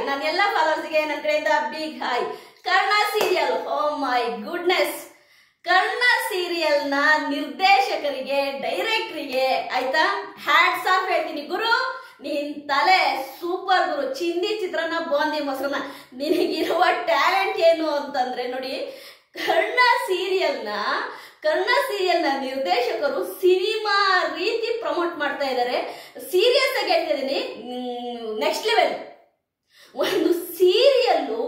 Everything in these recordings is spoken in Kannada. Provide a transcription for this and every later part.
ನನ್ನೆಲ್ಲ ಫಾಲೋವರ್ಸ್ಗೆ ನನ್ನ ಕಡೆಯಿಂದ big hi. Karna serial, oh my goodness, Karna serial ನ ನಿರ್ದೇಶಕರಿಗೆ, ಡೈರೆಕ್ಟರಿಗೆ ಆಯ್ತಾ ಹ್ಯಾಟ್ಸ್ ಆಫ್ ಹೇಳ್ತೀನಿ ಗುರು. ನಿನ್ ತಲೆ ಸೂಪರ್ ಗುರು. ಚಿಂದಿ ಚಿತ್ರಾನ್ನ ಬೋಂದಿ ಮೊಸರನ್ನ, ನಿನಗಿರುವ ಟ್ಯಾಲೆಂಟ್ ಏನು ಅಂತಂದ್ರೆ ನೋಡಿ, ಕರ್ಣ ಸೀರಿಯಲ್ ನ ನಿರ್ದೇಶಕರು ಸಿನಿಮಾ ರೀತಿ ಪ್ರಮೋಟ್ ಮಾಡ್ತಾ ಇದ್ದಾರೆ. ಸೀರಿಯಸ್ ಆಗಿ ಹೇಳ್ತಾ ಇದೀನಿ, ನೆಕ್ಸ್ಟ್ ಲೆವೆಲ್. ಒಂದು ಸೀರಿಯಲ್ಲು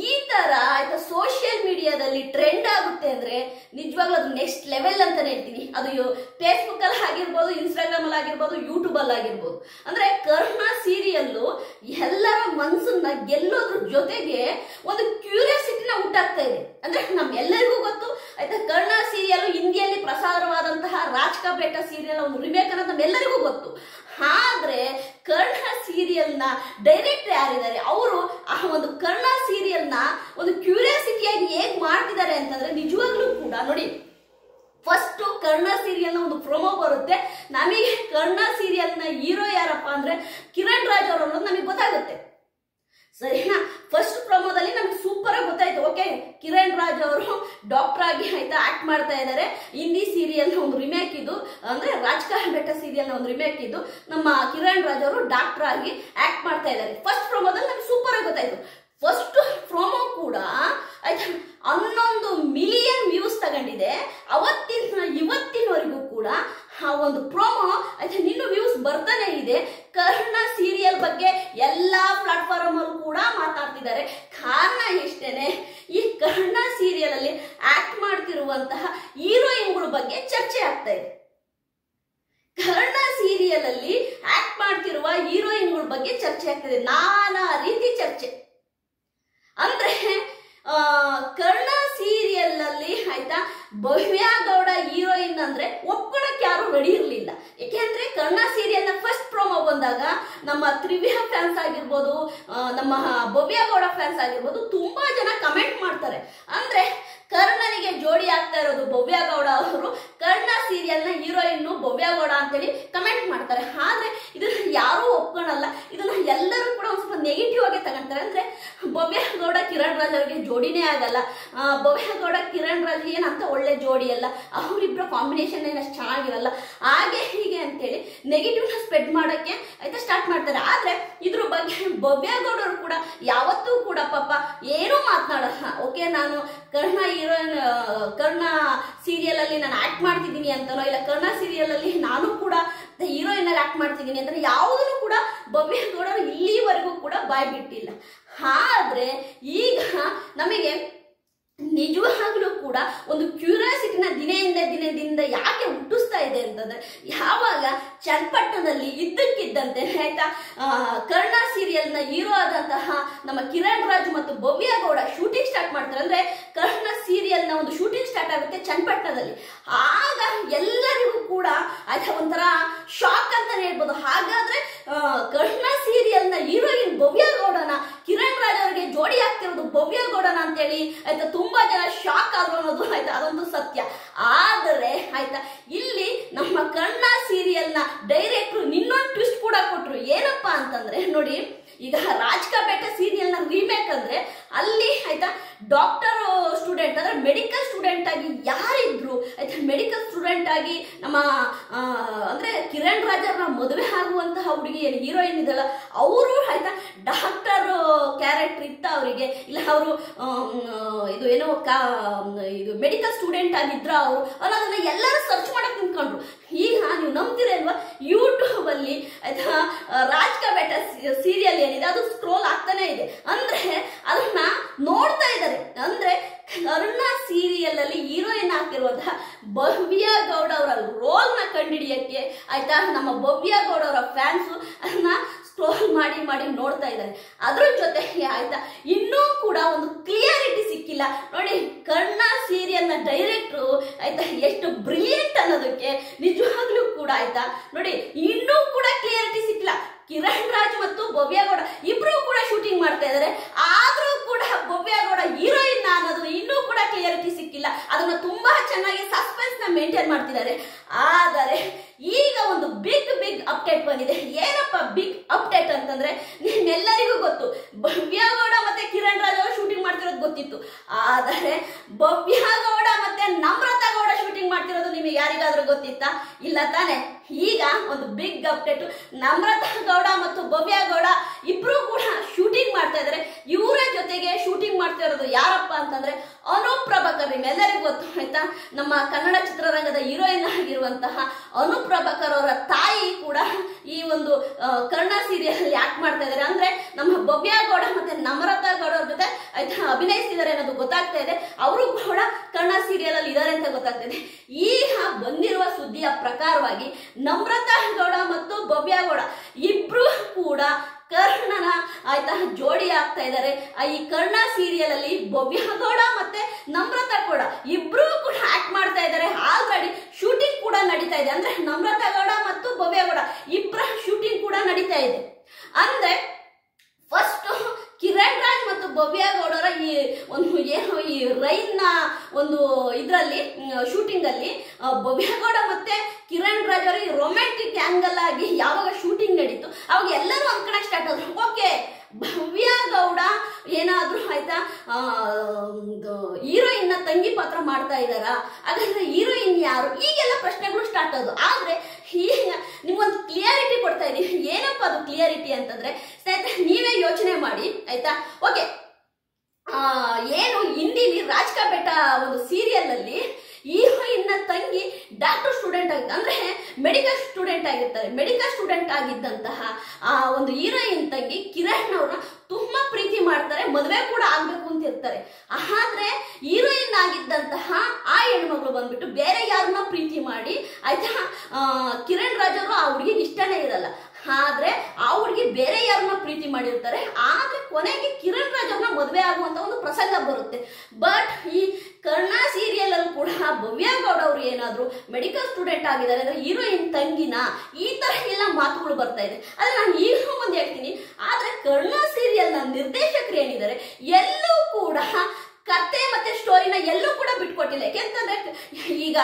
ಈ ತರ ಆಯ್ತಾ ಸೋಷಿಯಲ್ ಮೀಡಿಯಾದಲ್ಲಿ ಟ್ರೆಂಡ್ ಆಗುತ್ತೆ ಅಂದ್ರೆ ನಿಜವಾಗ್ಲೂ ಅದು ನೆಕ್ಸ್ಟ್ ಲೆವೆಲ್ ಅಂತಾನೆ ಹೇಳ್ತೀನಿ. ಅದು ಫೇಸ್ಬುಕ್ ಅಲ್ಲಿ ಆಗಿರ್ಬೋದು, ಇನ್ಸ್ಟಾಗ್ರಾಮ್ ಅಲ್ಲಿ ಆಗಿರ್ಬೋದು, ಯೂಟ್ಯೂಬ್ ಅಲ್ಲಿ ಆಗಿರ್ಬೋದು. ಅಂದ್ರೆ ಕರ್ಣ ಸೀರಿಯಲ್ಲು ಎಲ್ಲರ ಮನಸ್ಸನ್ನ ಗೆಲ್ಲೋದ್ರ ಜೊತೆಗೆ ಒಂದು ಕ್ಯೂರಿಯಾಸಿಟಿನ ಹುಟ್ಟಾಗ್ತಾ ಇದೆ. ಅಂದ್ರೆ ನಮ್ಗೆಲ್ಲರಿಗೂ ಗೊತ್ತು ಆಯ್ತಾ, ಕರ್ಣ ಸೀರಿಯಲ್ ಹಿಂದಿಯಲ್ಲಿ ಪ್ರಸಾರವಾದಂತಹ ರಾಜ್ ಕಾ ಬೇಟಾ ಸೀರಿಯಲ್ ಒಂದು ರಿಮೇಕ್ ಅನ್ನೋದು ನಮ್ಮೆಲ್ಲರಿಗೂ ಗೊತ್ತು. ಆದ್ರೆ ಕರ್ಣ ಸೀರಿಯಲ್ ನ ಡೈರೆಕ್ಟರ್ ಯಾರಿದ್ದಾರೆ, ಅವರು ಆ ಒಂದು ಕರ್ಣ ಸೀರಿಯಲ್ ನ ಒಂದು ಕ್ಯೂರಿಯಾಸಿಟಿಯಾಗಿ ಹೇಗ್ ಮಾಡ್ತಿದ್ದಾರೆ ಅಂತಂದ್ರೆ ನಿಜವಾಗ್ಲೂ ಕೂಡ ನೋಡಿ, ಫಸ್ಟ್ ಕರ್ಣ ಸೀರಿಯಲ್ ನ ಒಂದು ಪ್ರೊಮೋ ಬರುತ್ತೆ. ನಮಗೆ ಕರ್ಣ ಸೀರಿಯಲ್ ನ ಹೀರೋ ಯಾರಪ್ಪ ಅಂದ್ರೆ ಕಿರಣ್ ರಾಜ್ ಅವರು ಅನ್ನೋದು ನಮಗೆ ಗೊತ್ತಾಗುತ್ತೆ, ಸರಿನಾ. ಫಸ್ಟ್ ಪ್ರೊಮೋದಲ್ಲಿ ನಮ್ಗೆ ಸೂಪರ್ ಆಗಿ ಗೊತ್ತಾಯ್ತು, ಓಕೆ ಕಿರಣ್ ರಾಜ್ ಅವರು ಡಾಕ್ಟರ್ ಆಗಿ ಆಯ್ತಾ ಆಕ್ಟ್ ಮಾಡ್ತಾ ಇದ್ದಾರೆ. ಹಿಂದಿ ಸೀರಿಯಲ್ ನ ಒಂದು ರಿಮೇಕ್ ಇದು, ಅಂದ್ರೆ ರಾಜ್ ಕಾ ಬೇಟಾ ಸೀರಿಯಲ್ ನ ಒಂದು ರಿಮೇಕ್ ಇದು. ನಮ್ಮ ಕಿರಣ್ ರಾಜ್ ಅವರು ಡಾಕ್ಟರ್ ಆಗಿ ಆಕ್ಟ್ ಮಾಡ್ತಾ ಇದ್ದಾರೆ. ಫಸ್ಟ್ ಪ್ರೊಮೋದಲ್ಲಿ ನಮ್ಗೆ ಸೂಪರ್ ಆಗಿ ಗೊತ್ತಾಯ್ತು. ಫಸ್ಟ್ ಪ್ರೊಮೋ ಕೂಡ ಆಯ್ತಾ 11 ಮಿಲಿಯನ್ ವ್ಯೂಸ್ ತಗೊಂಡಿದೆ. ಇವತ್ತಿನವರೆಗೂ ಕೂಡ ಆ ಒಂದು ಪ್ರೊಮೋ ಆಯ್ತಾ ನಿನ್ನ ವ್ಯೂಸ್ ಬರ್ತಾನೆ ಇದೆ. ಕರ್ಣ ಸೀರಿಯಲ್ ಬಗ್ಗೆ ಎಲ್ಲಾ ಪ್ಲಾಟ್ಫಾರ್ಮ್ ಅಲ್ಲೂ ಕೂಡ ಮಾತಾಡ್ತಿದ್ದಾರೆ. ಕಾರಣ ಇಷ್ಟೇನೆ, ಈ ಕರ್ಣ ಸೀರಿಯಲ್ ಅಲ್ಲಿ ಆಕ್ಟ್ ಮಾಡ್ತಿರುವಂತಹ ಹೀರೋಯಿನ್ಗಳ ಬಗ್ಗೆ ಚರ್ಚೆ ಆಗ್ತಾ ಇದೆ. ಕರ್ಣ ಸೀರಿಯಲ್ ಅಲ್ಲಿ ಆಕ್ಟ್ ಮಾಡ್ತಿರುವ ಹೀರೋಯಿನ್ಗಳ ಬಗ್ಗೆ ಚರ್ಚೆ ಆಗ್ತಿದೆ, ನಾನಾ ರೀತಿ ಚರ್ಚೆ. ಅಂದ್ರೆ ಕರ್ಣ ಸೀರಿಯಲ್ ಅಲ್ಲಿ ಆಯ್ತಾ ಭವ್ಯ ಗೌಡ ಹೀರೋಯಿನ್ ಅಂದ್ರೆ ಒಪ್ಕೊಳಕ್ ಯಾರು ರೆಡಿ ಇರ್ಲಿಲ್ಲ. ಯಾಕೆಂದ್ರೆ ಕರ್ಣ ಸೀರಿಯಲ್ ನ ಫಸ್ಟ್ ಪ್ರೊಮೋ ಬಂದಾಗ ನಮ್ಮ ತ್ರಿವಿಹ ಫ್ಯಾನ್ಸ್ ಆಗಿರ್ಬೋದು, ನಮ್ಮ ಭವ್ಯ ಗೌಡ ಫ್ಯಾನ್ಸ್ ಆಗಿರ್ಬೋದು, ತುಂಬಾ ಜನ ಕಮೆಂಟ್ ಮಾಡ್ತಾರೆ. ಅಂದ್ರೆ ಕರ್ಣನಿಗೆ ಜೋಡಿ ಆಗ್ತಾ ಇರೋದು ಭವ್ಯ ಗೌಡ ಅವರು, ಕರ್ಣ ಸೀರಿಯಲ್ ನ ಹೀರೋಯಿನ್ ಭವ್ಯ ಗೌಡ ಅಂತೇಳಿ ಕಮೆಂಟ್ ಮಾಡ್ತಾರೆ. ಆದ್ರೆ ಇದನ್ನ ಯಾರು ಒಪ್ಕೊಳಲ್ಲ, ಇದನ್ನ ಎಲ್ಲರೂ ಕೂಡ ಒಂದ್ ಸ್ವಲ್ಪ ನೆಗೆಟಿವ್ ಆಗಿ ತಗೊಂತಾರೆ. ಅಂದ್ರೆ ಭವ್ಯ ಗೌಡ ಕಿರಣ್ ರಾಜ್ ಅವರಿಗೆ ಜೋಡಿನೇ ಆಗಲ್ಲ, ಭವ್ಯ ಗೌಡ ಕಿರಣ್ ರಾಜ್ ಏನಂತ ಒಳ್ಳೆ ಜೋಡಿ ಅಲ್ಲ, ಅವರಿಬ್ಬರ ಕಾಂಬಿನೇಷನ್ ಏನಷ್ಟು ಚೆನ್ನಾಗಿರಲ್ಲ, ಹಾಗೆ ಹೀಗೆ ಅಂತೇಳಿ ನೆಗೆಟಿವ್ ನ ಸ್ಪ್ರೆಡ್ ಮಾಡಕ್ಕೆ ಆಯ್ತಾ ಸ್ಟಾರ್ಟ್ ಮಾಡ್ತಾರೆ. ಆದ್ರೆ ಇದ್ರ ಬಗ್ಗೆ ಭವ್ಯ ಗೌಡರು ಕೂಡ ಯಾವತ್ತೂ ಕೂಡ ಪಾಪ ಏನೂ ಮಾತನಾಡಲ್ಲ. ಓಕೆ ನಾನು ಕರ್ಣ ಸೀರಿಯಲ್ ಅಲ್ಲಿ ನಾನು ಆಕ್ಟ್ ಮಾಡ್ತಿದ್ದೀನಿ ಅಂತನೋ, ಇಲ್ಲ ಕರ್ಣ ಸೀರಿಯಲ್ ಅಲ್ಲಿ ನಾನು ಕೂಡ ಹೀರೋಯಿನ್ ಅಲ್ಲಿ ಆಕ್ಟ್ ಮಾಡ್ತಿದ್ದೀನಿ ಅಂತ ಯಾವುದನ್ನು ಕೂಡ ಭವ್ಯ ಗೌಡರು ಇಲ್ಲಿವರೆಗೂ ಕೂಡ ಬಾಯ್ ಬಿಟ್ಟಿಲ್ಲ. ಆದ್ರೆ ಈಗ ನಮಗೆ ನಿಜವಾಗ್ಲೂ ಕೂಡ ಒಂದು ಕ್ಯೂರಿಯಾಸಿಟಿನ ದಿನದಿಂದ ಯಾಕೆ ಹುಟ್ಟಿಸ್ತಾ ಇದೆ ಅಂತಂದ್ರೆ, ಯಾವಾಗ ಚನ್ನಪಟ್ಟಣದಲ್ಲಿ ಇದ್ದಕ್ಕಿದ್ದಂತೆ ಆಯ್ತಾ ಕರ್ಣ ಸೀರಿಯಲ್ ನ ಹೀರೋ ಆದಂತಹ ನಮ್ಮ ಕಿರಣ್ ರಾಜ್ ಮತ್ತು ಭವ್ಯ ಗೌಡ ಶೂಟಿಂಗ್ ಸ್ಟಾರ್ಟ್ ಮಾಡ್ತಾರೆ. ಅಂದ್ರೆ ಕರ್ಣ ಸೀರಿಯಲ್ ನ ಒಂದು ಶೂಟಿಂಗ್ ಸ್ಟಾರ್ಟ್ ಆಗುತ್ತೆ ಚನ್ನಪಟ್ಟಣದಲ್ಲಿ. ಆಗ ಎಲ್ಲರಿಗೂ ಕೂಡ ಆಯ್ತಾ ಒಂಥರ ಶಾಕ್ ಅಂತಾನೆ ಹೇಳ್ಬೋದು. ಹಾಗಾದ್ರೆ ಕರ್ಣ ಸೀರಿಯಲ್ ನ ಹೀರೋಯಿನ್ ಭವ್ಯ ಗೌಡನ ಕಿರಣ್ ರಾಜ್ ಅವರಿಗೆ ಜೋಡಿ ಆಗ್ತಿರೋದು ಭವ್ಯ ಗೌಡನ ಅಂತೇಳಿ ಆಯ್ತಾ ತುಂಬಾ ಜನ ಶಾಕ್ ಆದ್ರು ಅನ್ನೋದು ಆಯ್ತಾ ಅದೊಂದು ಸತ್ಯ. ಆದರೆ ಆಯ್ತಾ ಇಲ್ಲಿ ನಮ್ಮ ಕರ್ಣ ಸೀರಿಯಲ್ ನ ಡೈರೆಕ್ಟರ್ ಇನ್ನೊಂದು ಟ್ವಿಸ್ಟ್ ಕೂಡ ಕೊಟ್ರು. ಏನಪ್ಪಾ ಅಂತಂದ್ರೆ ನೋಡಿ, ಈಗ ರಾಜ್ ಕಾ ಬೇಟಾ ಸೀರಿಯಲ್ ನ ರೀಮೇಕ್ ಅಂದ್ರೆ ಅಲ್ಲಿ ಆಯ್ತಾ ಡಾಕ್ಟರ್ ಸ್ಟೂಡೆಂಟ್ ಅಂದ್ರೆ ಮೆಡಿಕಲ್ ಸ್ಟೂಡೆಂಟ್ ಆಗಿ ಯಾರಿದ್ರು ಆಯ್ತಾ, ಮೆಡಿಕಲ್ ಸ್ಟೂಡೆಂಟ್ ಆಗಿ ನಮ್ಮ ಅಂದ್ರೆ ಕಿರಣ್ ರಾಜರ್ನ ಮದುವೆ ಆಗುವಂತಹ ಹುಡುಗಿ ಏನು ಹೀರೋಯಿನ್ ಇದಲ್ಲ, ಅವರು ಆಯ್ತಾ ಡಾಕ್ಟರ್ ಕ್ಯಾರೆಕ್ಟರ್ ಇತ್ತ ಅವರಿಗೆ, ಇಲ್ಲ ಅವರು ಇದು ಏನೋ ಇದು ಮೆಡಿಕಲ್ ಸ್ಟೂಡೆಂಟ್ ಆಗಿದ್ರ ಅವರು ಅನ್ನೋದನ್ನ ಎಲ್ಲರೂ ಸರ್ಚ್ ಮಾಡಕ್ ನಿಂತ್ಕೊಂಡ್ರು. ಈಗ ನೀವು ನಂಬ್ತಿರಲ್ವಾ, ಯೂಟ್ಯೂಬ್ ಅಲ್ಲಿ ಆಯ್ತಾ ರಾಜ್ ಕಾ ಬೇಟಾ ಸೀರಿಯಲ್ ಏನಿದೆ ಅದು ಸ್ಕ್ರೋಲ್ ಆಗ್ತಾನೆ ಇದೆ. ಅಂದ್ರೆ ಅದನ್ನ ನೋಡ್ತಾ ಇದ್ದಾರೆ. ಅಂದ್ರೆ ಕರ್ಣ ಸೀರಿಯಲ್ ಅಲ್ಲಿ ಹೀರೋಯಿನ್ ಆಗಿರುವಂತಹ ಭವ್ಯ ಗೌಡ ಅವರ ರೋಲ್ ನ ಕಂಡುಹಿಡಿಯಕ್ಕೆ ಆಯ್ತಾ ನಮ್ಮ ಭವ್ಯ ಗೌಡ ಅವರ ಫ್ಯಾನ್ಸ್ ಅದನ್ನ ಸ್ಕ್ರೋಲ್ ಮಾಡಿ ನೋಡ್ತಾ ಇದ್ದಾರೆ. ಅದ್ರ ಜೊತೆಗೆ ಆಯ್ತಾ ಇನ್ನೂ ಕೂಡ ಒಂದು ಕ್ಲಿಯರಿಟಿ ಸಿಕ್ಕಿಲ್ಲ. ನೋಡಿ ಕರ್ಣ ಸೀರಿಯಲ್ ನ ಡೈರೆಕ್ಟರ್ ಆಯ್ತಾ ಎಷ್ಟು ಬ್ರಿಲಿಯಂಟ್ ಅನ್ನೋದಕ್ಕೆ ನಿಜವಾಗ್ಲೂ ಕೂಡ ಆಯ್ತಾ ನೋಡಿ ಇನ್ನೂ ಕೂಡ ಕ್ಲಿಯರಿಟಿ ಸಿಕ್ಕಿಲ್ಲ. ಕಿರಣ್ ರಾಜ್ ಮತ್ತು ಭವ್ಯ ಗೌಡ ಇಬ್ರು ಕೂಡ ಶೂಟಿಂಗ್ ಮಾಡ್ತಾ ಇದ್ದಾರೆ, ಆದ್ರೂ ಕೂಡ ಭವ್ಯ ಗೌಡ ಹೀರೋಯಿನ್ ಅನ್ನೋದು ಇನ್ನೂ ಕೂಡ ಕ್ಲಿಯರಿಟಿ ಸಿಕ್ಕಿಲ್ಲ. ಅದನ್ನ ತುಂಬಾ ಚೆನ್ನಾಗಿ ಸಸ್ಪೆನ್ಸ್ ನ ಮೇಂಟೈನ್ ಮಾಡ್ತಿದ್ದಾರೆ. ಆದರೆ ಈಗ ಒಂದು ಬಿಗ್ ಅಪ್ಡೇಟ್ ಬಂದಿದೆ. ಏನಪ್ಪ ಬಿಗ್ ಅಪ್ಡೇಟ್ ಅಂತಂದ್ರೆ, ನಿಮ್ಮೆಲ್ಲರಿಗೂ ಗೊತ್ತು ಭವ್ಯ ಗೌಡ ಮತ್ತೆ ಕಿರಣ್ ರಾಜ್ ಅವರು ಶೂಟಿಂಗ್ ಮಾಡ್ತಿರೋದು ಗೊತ್ತಿತ್ತು. ಆದರೆ ಭವ್ಯ ಗೌಡ ಮತ್ತೆ ನಮ್ರತಾ ಗೌಡ ಶೂಟಿಂಗ್ ಮಾಡ್ತಿರೋದು ನಿಮಗೆ ಯಾರಿಗಾದ್ರೂ ಗೊತ್ತಿತ್ತಾ? ಇಲ್ಲ ತಾನೆ. ಈಗ ಒಂದು ಬಿಗ್ ಅಪ್ಡೇಟ್, ನಮ್ರತಾ ಗೌಡ ಮತ್ತು ಭವ್ಯ ಗೌಡ ಇಬ್ರು ಕೂಡ ಶೂಟಿಂಗ್ ಮಾಡ್ತಾ ಇದ್ದಾರೆ. ಇವರ ಜೊತೆಗೆ ಶೂಟಿಂಗ್ ಮಾಡ್ತಾ ಇರೋದು ಯಾರಪ್ಪ ಅಂತಂದ್ರೆ ಅನೂಪ್ ಪ್ರಭಾಕರ್. ನಿಮ್ಮೆಲ್ಲರಿಗೂ ಗೊತ್ತು ಆಯ್ತಾ, ನಮ್ಮ ಕನ್ನಡ ಚಿತ್ರರಂಗದ ಹೀರೋಯಿನ್ ಆಗಿರುವಂತಹ ಅನೂಪ್ ಪ್ರಭಾಕರ್ ಅವರ ತಾಯಿ ಕೂಡ ಈ ಒಂದು ಕರ್ಣ ಸೀರಿಯಲ್ ಆಕ್ಟ್ ಮಾಡ್ತಾ ಇದ್ದಾರೆ. ಅಂದ್ರೆ ನಮ್ಮ ಭವ್ಯ ಗೌಡ ಮತ್ತೆ ನಮ್ರತಾ ಗೌಡ ಅವ್ರ ಜೊತೆ ಆಯ್ತಾ ಅಭಿನಯಿಸಿದ್ದಾರೆ ಅನ್ನೋದು ಗೊತ್ತಾಗ್ತಾ ಇದೆ. ಅವರು ಕೂಡ ಕರ್ಣ ಸೀರಿಯಲ್ ಅಲ್ಲಿ ಇದ್ದಾರೆ ಅಂತ ಗೊತ್ತಾಗ್ತಾ ಇದೆ. ಈಗ ಬಂದಿರುವ ಸುದ್ದಿಯ ಪ್ರಕಾರವಾಗಿ ನಮ್ರತಾ ಗೌಡ ಮತ್ತು ಭವ್ಯ ಗೌಡ ಇಬ್ರು ಕೂಡ ಕರ್ಣನ ಆಯ್ತಾ ಜೋಡಿ ಆಗ್ತಾ ಇದ್ದಾರೆ. ಈ ಕರ್ಣ ಸೀರಿಯಲ್ ಅಲ್ಲಿ ಭವ್ಯ ಗೌಡ ಮತ್ತೆ ನಮ್ರತಾ ಗೌಡ ಇಬ್ರು ಕೂಡ ಆಕ್ಟ್ ಮಾಡ್ತಾ ಇದ್ದಾರೆ. ಆಲ್ರೆಡಿ ಶೂಟಿಂಗ್ ಕೂಡ ನಡೀತಾ ಇದೆ. ಅಂದ್ರೆ ನಮ್ರತಾ ಗೌಡ ಮತ್ತು ಭವ್ಯ ಗೌಡ ಇಬ್ಬರ ಶೂಟಿಂಗ್ ಕೂಡ ನಡೀತಾ ಇದೆ. ಅಂದ್ರೆ ಫಸ್ಟ್ ಕಿರಣ್ ರಾಜ್ ಮತ್ತು ಭವ್ಯ ಗೌಡರ ಈ ಒಂದು ಏನು ಈ ರೈನ್ ನ ಒಂದು ಇದರಲ್ಲಿ ಶೂಟಿಂಗ್ ಅಲ್ಲಿ ಭವ್ಯ ಗೌಡ ಮತ್ತೆ ಕಿರಣ್ ರಾಜ್ ಅವರು ರೊಮ್ಯಾಂಟಿಕ್ ಆಂಗಲ್ ಆಗಿ ಯಾವಾಗ ಶೂಟಿಂಗ್ ನಡೀತು ಅವಾಗ ಎಲ್ಲರೂ ಅನ್ಕೊಳಕ್ ಸ್ಟಾರ್ಟ್ ಆದ್ರು, ಓಕೆ ಭವ್ಯ ಗೌಡ ಏನಾದ್ರೂ ಆಯ್ತಾ ಹೀರೋಯಿನ್ ನ ತಂಗಿ ಪಾತ್ರ ಮಾಡ್ತಾ ಇದಾರ, ಹಾಗಾದ್ರೆ ಹೀರೋಯಿನ್ ಯಾರು, ಈಗೆಲ್ಲ ಪ್ರಶ್ನೆಗಳು ಸ್ಟಾರ್ಟ್ ಆದವು. ಆದ್ರೆ ಈಗ ನಿಮ್ಗೊಂದು ಕ್ಲಿಯರಿಟಿ ಕೊಡ್ತಾ ಇದೀನಿ. ಏನಪ್ಪಾ ಅದು ಕ್ಲಿಯರಿಟಿ ಅಂತಂದ್ರೆ ಸ್ನೇಹಿತರೆ, ನೀವೇ ಯೋಚನೆ ಮಾಡಿ ಆಯ್ತಾ. ಓಕೆ, ಏನು ಹಿಂದಿಲಿ ರಾಜ್ ಕಾ ಬೇಟಾ ಒಂದು ಸೀರಿಯಲ್ ಅಲ್ಲಿ ಹೀರೋಯಿನ್ ನ ತಂಗಿ ಡಾಕ್ಟರ್ ಸ್ಟೂಡೆಂಟ್ ಆಗಿತ್ತು, ಅಂದ್ರೆ ಮೆಡಿಕಲ್ ಸ್ಟೂಡೆಂಟ್ ಆಗಿರ್ತಾರೆ. ಮೆಡಿಕಲ್ ಸ್ಟೂಡೆಂಟ್ ಆಗಿದ್ದಂತಹ ಆ ಒಂದು ಹೀರೋಯಿನ್ ತಂಗಿ ಕಿರಣ್ ಅವ್ರನ್ನ ತುಂಬಾ ಪ್ರೀತಿ ಮಾಡ್ತಾರೆ, ಮದುವೆ ಕೂಡ ಆಗ್ಬೇಕು ಅಂತ ಇರ್ತಾರೆ. ಆದ್ರೆ ಹೀರೋಯಿನ್ ಆಗಿದ್ದಂತಹ ಆ ಹೆಣ್ಮಗಳು ಬಂದ್ಬಿಟ್ಟು ಬೇರೆ ಯಾರನ್ನ ಪ್ರೀತಿ ಮಾಡಿ ಆಯ್ತಾ ಕಿರಣ್ ರಾಜ್ ಅವರು ಆ ಹುಡುಗಿಗೆ ಇಷ್ಟನೇ ಇರಲ್ಲ. ಆದ್ರೆ ಆ ಹುಡುಗಿ ಬೇರೆ ಯಾರನ್ನ ಪ್ರೀತಿ ಮಾಡಿರ್ತಾರೆ. ಆದ್ರೆ ಕೊನೆಗೆ ಕಿರಣ್ ರಾಜ್ ಅವ್ರನ್ನ ಮದುವೆ ಆಗುವಂತ ಒಂದು ಪ್ರಸಂಗ ಬರುತ್ತೆ. ಬಟ್ ಈ ಕರ್ಣ ಸೀರಿಯಲ್ ಅಲ್ಲಿ ಕೂಡ ಭವ್ಯ ಗೌಡ ಅವರು ಏನಾದ್ರು ಮೆಡಿಕಲ್ ಸ್ಟೂಡೆಂಟ್ ಆಗಿದ್ದಾರೆ ಅಂದ್ರೆ ಹೀರೋಯಿನ್ ತಂಗಿನ, ಈ ತರ ಎಲ್ಲ ಮಾತುಗಳು ಬರ್ತಾ ಇದೆ. ಆದ್ರೆ ನಾನು ಈಗ ಮುಂದೆ ಹೇಳ್ತೀನಿ. ಆದ್ರೆ ಕರ್ಣ ಸೀರಿಯಲ್ ನ ನಿರ್ದೇಶಕರು ಏನಿದ್ದಾರೆ ಎಲ್ಲೂ ಕೂಡ ಕತೆ ಮತ್ತೆ ಸ್ಟೋರಿನ ಎಲ್ಲೂ ಕೂಡ ಬಿಟ್ಕೊಟ್ಟಿಲ್ಲ. ಯಾಕೆಂತಂದ್ರೆ ಈಗ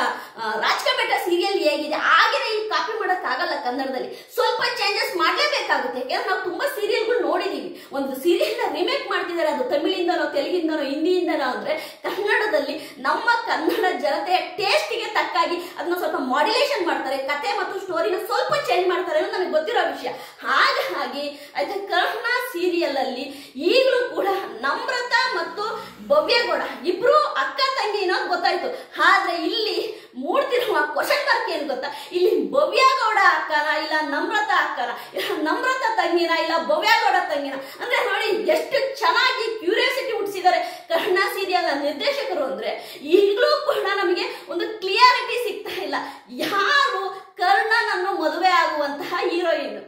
ರಾಜ್ ಕಾ ಬೇಟಾ ಸೀರಿಯಲ್ ಹೇಗಿದೆ ಹಾಗೇನೆ ಇಲ್ಲಿ ಕಾಪಿ ಮಾಡಕ್ ಆಗಲ್ಲ. ಕನ್ನಡದಲ್ಲಿ ಸ್ವಲ್ಪ ಚೇಂಜಸ್ ಮಾಡ್ಲೇಬೇಕಾಗುತ್ತೆ. ಯಾಕಂದ್ರೆ ನಾವು ತುಂಬಾ ಸೀರಿಯಲ್ಗಳು ನೋಡಿದೀವಿ. ಒಂದು ಸೀರಿಯಲ್ ನ ರಿಮೇಕ್ ಮಾಡ್ತಿದ್ದಾರೆ, ಅದು ತಮಿಳಿಂದನೋ ತೆಲುಗಿಂದನೋ ಹಿಂದಿಯಿಂದನೋ ಅಂದ್ರೆ ಕನ್ನಡದಲ್ಲಿ ನಮ್ಮ ಕನ್ನಡ ಜನತೆಯ ಟೇಸ್ಟಿಗೆ ತಕ್ಕಾಗಿ ಅದನ್ನ ಸ್ವಲ್ಪ ಮಾಡ್ಯುಲೇಷನ್ ಮಾಡ್ತಾರೆ, ಕತೆ ಮತ್ತು ಸ್ಟೋರಿನ ಸ್ವಲ್ಪ ಚೇಂಜ್ ಮಾಡ್ತಾರೆ ಅನ್ನೋದು ನಮಗೆ ಗೊತ್ತಿರೋ ವಿಷಯ. ಹಾಗಾಗಿ ಆಯ್ತಾ ಕರ್ಣ ಸೀರಿಯಲ್ ಅಲ್ಲಿ ಈಗಲೂ ಕೂಡ ನಮ್ರತಾ ಮತ್ತು ಭವ್ಯ ಗೌಡ ಇಬ್ರು ಅಕ್ಕ ತಂಗಿ ಅನ್ನೋದು ಗೊತ್ತಾಯ್ತು. ಆದ್ರೆ ಇಲ್ಲಿ ಮೂಡ್ತಿರುವ ಕ್ವಶನ್ ಮಾರ್ಕ್ ಏನ್ ಗೊತ್ತಾ, ಇಲ್ಲಿ ಭವ್ಯ ಗೌಡ ಅಕ್ಕನ ಇಲ್ಲ ನಮ್ರತಾ ಅಕ್ಕನ, ಇಲ್ಲ ನಮ್ರತಾ ತಂಗಿನ ಇಲ್ಲ ಭವ್ಯ ಗೌಡ ತಂಗಿನ. ಅಂದ್ರೆ ನೋಡಿ ಎಷ್ಟು ಚೆನ್ನಾಗಿ ಕ್ಯೂರಿಯಾಸಿಟಿ ಹುಟ್ಟಿಸಿದ್ದಾರೆ ಕರ್ಣ ಸೀರಿಯಲ್ ನಿರ್ದೇಶಕರು. ಅಂದ್ರೆ ಈಗಲೂ ಕೂಡ ನಮಗೆ ಒಂದು ಕ್ಲಿಯಾರಿಟಿ ಸಿಗ್ತಾ ಇಲ್ಲ ಯಾರು ಕರ್ಣನನ್ನು ಮದುವೆ ಆಗುವಂತಹ ಹೀರೋಯಿನ್.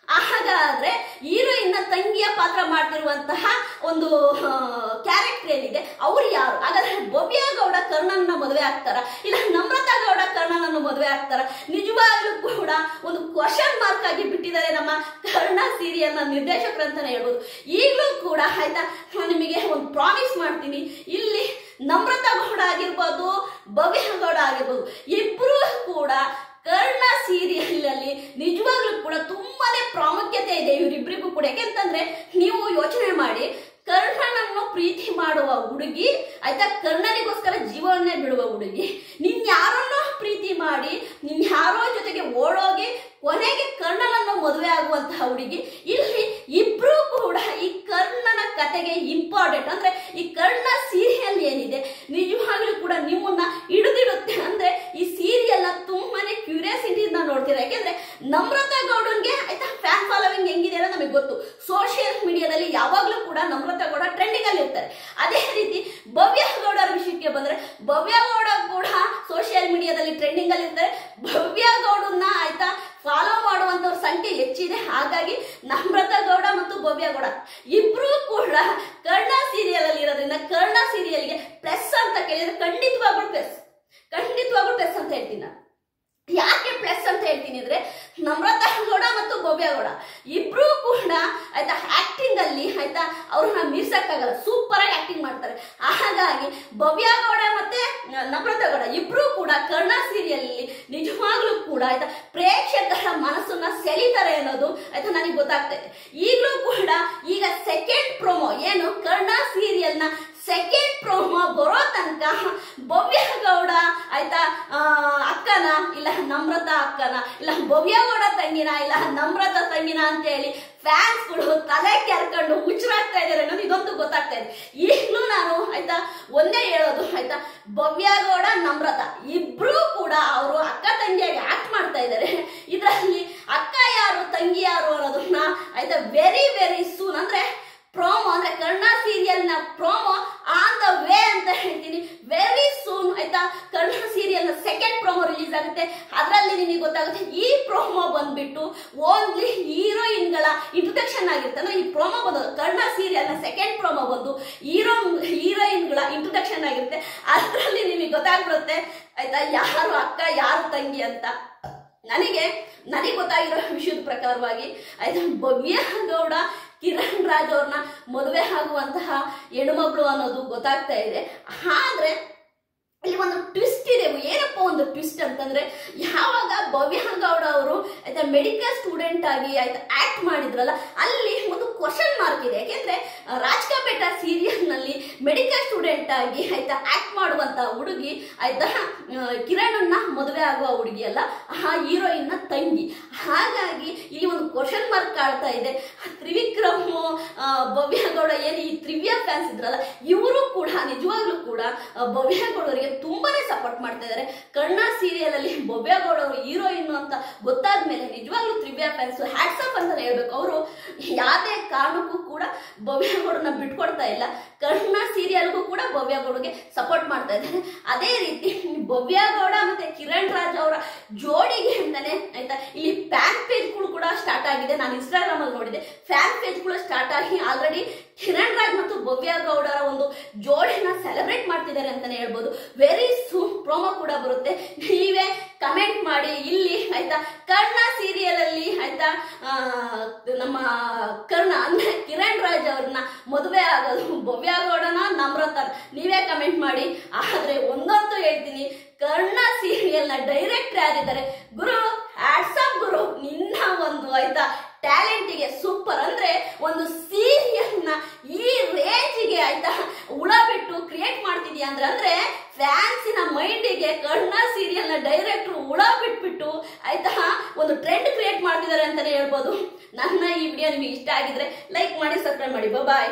ಹಾಗಾದ್ರೆ ಹೀರೋಯಿನ್ ನ ತಂಗಿಯ ಪಾತ್ರ ಮಾಡ್ತಿರುವಂತಹ ಒಂದು ಕ್ಯಾರೆಕ್ಟರ್ ಏನಿದೆ ಅವ್ರು ಯಾರು? ಹಾಗಾದ್ರೆ ಭವ್ಯ ಗೌಡ ಕರ್ಣನ ಮದುವೆ ಆಗ್ತಾರ ಇಲ್ಲ ನಮ್ರತಾ ಗೌಡ ಕರ್ಣನನ್ನು ಮದುವೆ ಆಗ್ತಾರ? ನಿಜವಾಗ್ಲೂ ಕೂಡ ಒಂದು ಕ್ವಶನ್ ಮಾರ್ಕ್ ಆಗಿ ಬಿಟ್ಟಿದ್ದಾರೆ ನಮ್ಮ ಕರ್ಣ ಸೀರಿಯಲ್ ನ ನಿರ್ದೇಶಕರು ಅಂತಾನೆ ಹೇಳ್ಬೋದು. ಈಗಲೂ ಕೂಡ ಆಯ್ತಾ ನಿಮಗೆ ಒಂದು ಪ್ರಾಮಿಸ್ ಮಾಡ್ತೀನಿ, ಇಲ್ಲಿ ನಮ್ರತಾ ಗೌಡ ಆಗಿರ್ಬೋದು ಭವ್ಯ ಗೌಡ ಆಗಿರ್ಬೋದು ಇಬ್ರು ಕೂಡ ಕರ್ಣ ಸೀರಿಯಲ್ ಅಲ್ಲಿ ನಿಜವಾಗ್ಲೂ ಕೂಡ ತುಂಬಾನೇ ಪ್ರಾಮುಖ್ಯತೆ ಇದೆ ಇವರಿಬ್ಬರಿಗೂ ಕೂಡ. ಯಾಕೆಂತಂದ್ರೆ ನೀವು ಯೋಚನೆ ಮಾಡಿ, ಕರ್ಣನನ್ನು ಪ್ರೀತಿ ಮಾಡುವ ಹುಡುಗಿ ಆಯ್ತಾ ಕರ್ಣನಿಗೋಸ್ಕರ ಜೀವವನ್ನೇ ಬಿಡುವ ಹುಡುಗಿ, ನಿನ್ ಯಾರನ್ನೋ ಪ್ರೀತಿ ಮಾಡಿ ನಿನ್ ಯಾರೋ ಜೊತೆಗೆ ಓಡೋಗಿ ಕೊನೆಗೆ ಕರ್ಣನನ್ನು ಮದುವೆ ಆಗುವಂತಹ ಹುಡುಗಿ. ಇಲ್ಲಿ ಇಬ್ರು ಕೂಡ ಈ ಕರ್ಣನ ಕತೆಗೆ ಇಂಪಾರ್ಟೆಂಟ್. ಅಂದ್ರೆ ಈ ಕರ್ಣ ಸೀರಿಯಲ್ ಏನಿದೆ ನಿಜವಾಗ್ಲೂ ಕೂಡ ನಿಮ್ಮನ್ನ ಹಿಡಿದಿಡುತ್ತೆ. ಅಂದ್ರೆ ಈ ಸೀರಿಯಲ್ ನ ತುಂಬಾನೇ ಕ್ಯೂರಿಯಾಸಿಟಿಯಿಂದ ನೋಡ್ತೀರಾ. ಯಾಕೆಂದ್ರೆ ನಮ್ರತಾ ಗೌಡನ್ಗೆ ಆಯ್ತಾ ಫ್ಯಾನ್ ಫಾಲೋವಿಂಗ್ ಹೆಂಗಿದೆ ಅನ್ನೋದು ನಮಗೆ ಗೊತ್ತು. ಸೋಷಿಯಲ್ ಮೀಡಿಯಾದಲ್ಲಿ ಯಾವಾಗ್ಲೂ ಕೂಡ ನಮ್ರತಾ ಗೌಡ ಟ್ರೆಂಡಿಂಗ್ ಅಲ್ಲಿ ಇರ್ತಾರೆ. ಅದೇ ರೀತಿ ಭವ್ಯ ಗೌಡರ ವಿಷಯಕ್ಕೆ ಬಂದ್ರೆ ಭವ್ಯ ಗೌಡ ಕೂಡ ಸೋಷಿಯಲ್ ಮೀಡಿಯಾದಲ್ಲಿ ಟ್ರೆಂಡಿಂಗ್ ಅಲ್ಲಿ ಇರ್ತಾರೆ. ಭವ್ಯ ಗೌಡನ್ನ ಆಯ್ತಾ ಫಾಲೋ ಮಾಡುವಂತವ್ರ ಸಂಖ್ಯೆ ಹೆಚ್ಚಿದೆ. ಹಾಗಾಗಿ ನಮ್ರತಾ ಗೌಡ ಮತ್ತು ಭವ್ಯ ಗೌಡ ಇಬ್ರು ಕೂಡ ಕರ್ಣ ಸೀರಿಯಲ್ ಅಲ್ಲಿ ಇರೋದ್ರಿಂದ ಕರ್ಣ ಸೀರಿಯಲ್ಗೆ ಪ್ಲಸ್ ಅಂತ ಕೇಳಿದ್ರೆ ಖಂಡಿತವಾಗ್ಲೂ ಪ್ಲಸ್ ಅಂತ ಹೇಳ್ತೀನಿ ನಾನು. ಯಾಕೆ ಪ್ಲಸ್ ಅಂತ ಹೇಳ್ತೀನಿ ಅಂದ್ರೆ ನಮ್ರತಾ ಗೌಡ ಮತ್ತು ಭವ್ಯ ಗೌಡ ಇಬ್ರು ಕೂಡ ಆಯ್ತಾ ಆಕ್ಟಿಂಗ್ ಅಲ್ಲಿ ನಲ್ಲಿ ಆಯ್ತಾ ಅವ್ರನ್ನ ಮೀರ್ಸಕ್ಕಾಗಲ್ಲ, ಸೂಪರ್ ಆಗಿ ಆಕ್ಟಿಂಗ್ ಮಾಡ್ತಾರೆ. ಹಾಗಾಗಿ ಭವ್ಯ ಗೌಡ ಮತ್ತೆ ನಮ್ರತಾ ಗೌಡ ಇಬ್ರು ಕೂಡ ಕರ್ಣ ಸೀರಿಯಲ್ ಅಲ್ಲಿ ನಿಜವಾಗ್ಲೂ ಕೂಡ ಆಯ್ತಾ ಪ್ರೇಕ್ಷಕರ ಮನಸ್ಸನ್ನ ಸೆಳಿತಾರೆ ಅನ್ನೋದು ಆಯ್ತಾ ನನಗೆ ಗೊತ್ತಾಗ್ತಾ ಇದೆ. ಈಗಲೂ ಕೂಡ ಈಗ ಸೆಕೆಂಡ್ ಪ್ರೋಮೋ ಏನು ಕರ್ಣ ಸೀರಿಯಲ್ ನ ಸೆಕೆಂಡ್ ಪ್ರೋಮೋ ಬರೋ ತನಕ ಭವ್ಯ ಗೌಡ ಆಯ್ತಾ ಅಕ್ಕನ ಇಲ್ಲ ನಮ್ರತಾ ಅಕ್ಕನ ಇಲ್ಲ ಭವ್ಯ ಗೌಡ ತಂಗಿನ ಇಲ್ಲ ನಮ್ರತಾ ತಂಗಿನ ಅಂತ ಹೇಳಿ ಫ್ಯಾನ್ಸ್ಗಳು ತಲೆ ಕೆರ್ಕೊಂಡು ಹುಚ್ಚರಾಗ್ತಾ ಇದಾರೆ ಅನ್ನೋದು ಇದೊಂದು ಗೊತ್ತಾಗ್ತಾ ಇದೆ. ಈಗಲೂ ನಾನು ಆಯ್ತಾ ಒಂದೇ ಹೇಳೋದು ಆಯ್ತಾ ಭವ್ಯ ಗೌಡ ನಮ್ರತಾ ಇಬ್ರು ಕೂಡ ಅವರು ಅಕ್ಕ ತಂಗಿಯಾಗಿ ಆಕ್ಟ್ ಮಾಡ್ತಾ ಇದ್ದಾರೆ. ಇದರಲ್ಲಿ ಅಕ್ಕ ಯಾರು ತಂಗಿ ಯಾರು ಅನ್ನೋದನ್ನ ಆಯ್ತಾ ವೆರಿ ವೆರಿ ಸೂನ್ ಅಂದ್ರೆ ಪ್ರೋಮೋ ಅಂದ್ರೆ ಕರ್ಣ ಸೀರಿಯಲ್ ನ ಪ್ರೋಮೋ ಆನ್ ದ ವೇ ಅಂತ ಹೇಳ್ತೀನಿ. ವೆರಿ ಸೂನ್ ಆಯ್ತಾ ಕರ್ಣ ಸೀರಿಯಲ್ ನ ಸೆಕೆಂಡ್ ಪ್ರೋಮೋ ರಿಲೀಸ್ ಆಗುತ್ತೆ. ಅದರಲ್ಲಿ ನಿಮಗೆ ಗೊತ್ತಾಗುತ್ತೆ ಈ ಪ್ರೋಮೋ ಬಂದ್ಬಿಟ್ಟು ಓನ್ಲಿ ಹೀರೋಯಿನ್ಗಳ ಇಂಟ್ರೊಡಕ್ಷನ್ ಆಗಿರುತ್ತೆ. ಅಂದ್ರೆ ಈ ಪ್ರೋಮೋ ಬಂದು ಕರ್ಣ ಸೀರಿಯಲ್ ನ ಸೆಕೆಂಡ್ ಪ್ರೋಮೋ ಬಂದು ಹೀರೋಯಿನ್ಗಳ ಇಂಟ್ರೊಡಕ್ಷನ್ ಆಗಿರುತ್ತೆ. ಅದರಲ್ಲಿ ನಿಮಗೆ ಗೊತ್ತಾಗ್ಬಿಡುತ್ತೆ ಆಯ್ತಾ ಯಾರು ಅಕ್ಕ ಯಾರು ತಂಗಿ ಅಂತ. ನನಗೆ ಗೊತ್ತಾಗಿರೋ ವಿಷಯದ ಪ್ರಕಾರವಾಗಿ ಆಯ್ತಾ ಭವ್ಯ ಗೌಡ ಕಿರಣ್ ರಾಜ್ ಅವ್ರನ್ನ ಮದುವೆ ಆಗುವಂತಹ ಹೆಣ್ಮಗಳು ಅನ್ನೋದು ಗೊತ್ತಾಗ್ತಾ ಇದೆ. ಆದ್ರೆ ಇಲ್ಲಿ ಒಂದು ಟ್ವಿಸ್ಟ್ ಇದೆ. ಏನಪ್ಪ ಒಂದು ಟ್ವಿಸ್ಟ್ ಅಂತಂದ್ರೆ ಯಾವಾಗ ಭವ್ಯ ಗೌಡ ಅವರು ಆಯ್ತಾ ಮೆಡಿಕಲ್ ಸ್ಟೂಡೆಂಟ್ ಆಗಿ ಆಯ್ತಾ ಆಕ್ಟ್ ಮಾಡಿದ್ರಲ್ಲ ಅಲ್ಲಿ ಒಂದು ಕ್ವಶನ್ ಮಾರ್ಕ್ ಇದೆ. ಯಾಕೆಂದ್ರೆ ರಾಜ್ ಕಾ ಬೇಟಾ ಸೀರಿಯಲ್ ನಲ್ಲಿ ಮೆಡಿಕಲ್ ಸ್ಟೂಡೆಂಟ್ ಆಗಿ ಆಯ್ತಾ ಆಕ್ಟ್ ಮಾಡುವಂತ ಹುಡುಗಿ ಆಯ್ತಾ ಕಿರಣ್ ಅನ್ನ ಮದುವೆ ಆಗುವ ಹುಡುಗಿ ಅಲ್ಲ, ಆ ಹೀರೋಯಿನ್ ನ ತಂಗಿ. ಹಾಗಾಗಿ ಇಲ್ಲಿ ಒಂದು ಕ್ವಶನ್ ಮಾರ್ಕ್ ಕಾಡ್ತಾ ಇದೆ. ತ್ರಿವಿಕ್ರಮ್ ಭವ್ಯ ಗೌಡ ಏನು ಈ ತ್ರಿವ್ಯ ಫ್ಯಾನ್ಸ್ ಇದ್ರಲ್ಲ ಇವರು ಕೂಡ ನಿಜವಾಗ್ಲೂ ಕೂಡ ಭವ್ಯ ಗೌಡರಿಗೆ ತುಂಬಾನೇ ಸಪೋರ್ಟ್ ಮಾಡ್ತಾ ಇದ್ದಾರೆ. ಕರ್ಣ ಸೀರಿಯಲ್ ಅಲ್ಲಿ ಭವ್ಯ ಗೌಡ ಅವರು ಹೀರೋಯಿನ್ ಅಂತ ಗೊತ್ತಾದ್ಮೇಲೆ ನಿಜವಾಗ್ಲೂ ತ್ರಿವ್ಯ ಫ್ಯಾನ್ಸ್ ಹ್ಯಾಟ್ಸ್ ಆಫ್ ಅಂತ ಹೇಳ್ಬೇಕು. ಅವರು ಯಾವುದೇ ಕಾರಣಕ್ಕೂ ಕೂಡ ಭವ್ಯ ಗೌಡನ ಬಿಟ್ಕೊಡ್ತಾ ಇಲ್ಲ. ಕರ್ಣ ಸೀರಿಯಲ್ಗೂ ಕೂಡ ಭವ್ಯ ಗೌಡಗೆ ಸಪೋರ್ಟ್ ಮಾಡ್ತಾ ಇದ್ದಾರೆ. ಅದೇ ರೀತಿ ಭವ್ಯ ಗೌಡ ಮತ್ತೆ ಕಿರಣ್ ರಾಜ್ ಅವರ ಜೋಡಿಗೆ ಅಂತಾನೆ ಆಯ್ತಾ ಇಲ್ಲಿ ಫ್ಯಾನ್ ಪೇಜ್ಗಳು ಕೂಡ ಸ್ಟಾರ್ಟ್ ಆಗಿದೆ. ನಾನು ಇನ್ಸ್ಟಾಗ್ರಾಮ್ ಅಲ್ಲಿ ನೋಡಿದೆ, ಫ್ಯಾನ್ ಪೇಜ್ಗಳು ಸ್ಟಾರ್ಟ್ ಆಗಿ ಆಲ್ರೆಡಿ ಕಿರಣ್ ರಾಜ್ ಮತ್ತು ಭವ್ಯ ಗೌಡರ ಒಂದು ಜೋಡಿನ ಸೆಲೆಬ್ರೇಟ್ ಮಾಡ್ತಿದ್ದಾರೆ ಅಂತಾನೆ ಹೇಳ್ಬೋದು. ವೆರಿ ಸೂನ್ ಪ್ರೋಮೋ ಕೂಡ ಬರುತ್ತೆ. ನೀವೇ ಕಮೆಂಟ್ ಮಾಡಿ ಇಲ್ಲಿ ಆಯ್ತಾ ಕರ್ಣ ಸೀರಿಯಲ್ ಅಲ್ಲಿ ಆಯ್ತಾ ನಮ್ಮ ಕರ್ಣ ಅಂದ್ರೆ ಕಿರಣ್ ರಾಜ್ ಅವ್ರನ್ನ ಮದುವೆ ಆಗೋದು ಭವ್ಯ ಗೌಡನ ನಮ್ರತಾ ನೀವೇ ಕಮೆಂಟ್ ಮಾಡಿ. ಆದ್ರೆ ಒಂದಂತೂ ಹೇಳ್ತೀನಿ, ಕರ್ಣ ಸೀರಿಯಲ್ ನ ಡೈರೆಕ್ಟರ್ ಯಾರಿದ್ದಾರೆ ಗುರು, ಹ್ಯಾಟ್ಸ್ ಆಫ್ ಗುರು, ನಿನ್ನ ಒಂದು ಆಯ್ತಾ ಟ್ಯಾಲೆಂಟಿಗೆ ಸೂಪರ್. ಅಂದ್ರೆ ಒಂದು ಸೀರಿಯಲ್ ನ ಈ ರೇಂಜಿಗೆ ಆಯ್ತಾ ಹುಳ ಬಿಟ್ಟು ಕ್ರಿಯೇಟ್ ಮಾಡ್ತಿದ್ಯಾ ಅಂದ್ರೆ ಫ್ಯಾನ್ಸಿನ ಮೈಂಡಿಗೆ ಕರ್ಣ ಸೀರಿಯಲ್ ನ ಡೈರೆಕ್ಟರ್ ಹುಳ ಬಿಟ್ಬಿಟ್ಟು ಆಯ್ತಾ ಒಂದು ಟ್ರೆಂಡ್ ಕ್ರಿಯೇಟ್ ಮಾಡ್ತಿದ್ದಾರೆ ಅಂತಾನೆ ಹೇಳ್ಬೋದು. ನನ್ನ ಈ ವಿಡಿಯೋ ನಿಮಗೆ ಇಷ್ಟ ಆಗಿದ್ರೆ ಲೈಕ್ ಮಾಡಿ, ಸಬ್ಸ್ಕ್ರೈಬ್ ಮಾಡಿ. ಬಾಯ್.